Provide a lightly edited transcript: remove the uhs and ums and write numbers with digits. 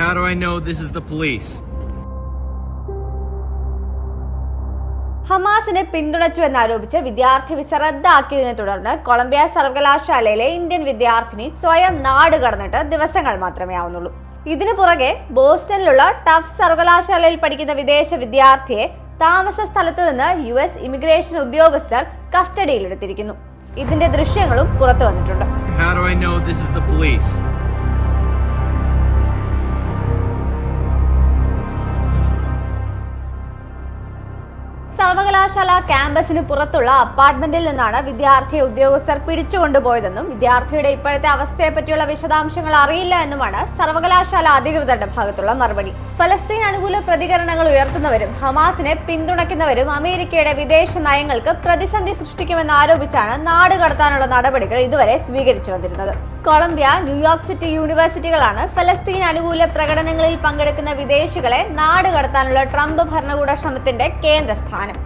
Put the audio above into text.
How do I know this is the police? ഹമാസിനെ പിന്തുണച്ചുവെന്നാരോപിച്ച് വിദ്യാർത്ഥി visa റദ്ദാക്കിയതിനെ തുടർന്ന് കൊളംബിയ സർവകലാശാലയിലെ ഇന്ത്യൻ വിദ്യാർത്ഥിനി സ്വയം നാട് കടന്നിട്ട് ദിവസങ്ങൾ മാത്രമേ ആവുന്നുള്ളൂ. ഇതിനു പുറകെ ബോസ്റ്റണിലുള്ള ടഫ്സ് സർവകലാശാലയിൽ പഠിക്കുന്ന വിദേശ വിദ്യാർത്ഥിയെ താമസ സ്ഥലത്ത് നിന്ന് US ഇമിഗ്രേഷൻ ഉദ്യോഗസ്ഥർ കസ്റ്റഡിയിലെടുത്തിരിക്കുന്നു. ഇതിന്റെ ദൃശ്യങ്ങളും പുറത്തു വന്നിട്ടുണ്ട്. How do I know this is the police? സർവകലാശാല ക്യാമ്പസിന് പുറത്തുള്ള അപ്പാർട്ട്മെന്റിൽ നിന്നാണ് വിദ്യാർത്ഥിയെ ഉദ്യോഗസ്ഥർ പിടിച്ചുകൊണ്ടുപോയതെന്നും വിദ്യാർത്ഥിയുടെ ഇപ്പോഴത്തെ അവസ്ഥയെപ്പറ്റിയുള്ള വിശദാംശങ്ങൾ അറിയില്ല എന്നുമാണ് സർവകലാശാല അധികൃതരുടെ ഭാഗത്തുള്ള മറുപടി. ഫലസ്തീൻ അനുകൂല പ്രതികരണങ്ങൾ ഉയർത്തുന്നവരും ഹമാസിനെ പിന്തുണയ്ക്കുന്നവരും അമേരിക്കയുടെ വിദേശ നയങ്ങൾക്ക് പ്രതിസന്ധി സൃഷ്ടിക്കുമെന്ന് ആരോപിച്ചാണ് നാട് കടത്താനുള്ള നടപടികൾ ഇതുവരെ സ്വീകരിച്ചു വന്നിരുന്നത്. കൊളംബിയ, ന്യൂയോർക്ക് സിറ്റി യൂണിവേഴ്സിറ്റികളാണ് ഫലസ്തീൻ അനുകൂല പ്രകടനങ്ങളിൽ പങ്കെടുക്കുന്ന വിദേശികളെ നാട് കടത്താനുള്ള ട്രംപ് ഭരണകൂട ശ്രമത്തിന്റെ കേന്ദ്രസ്ഥാനം.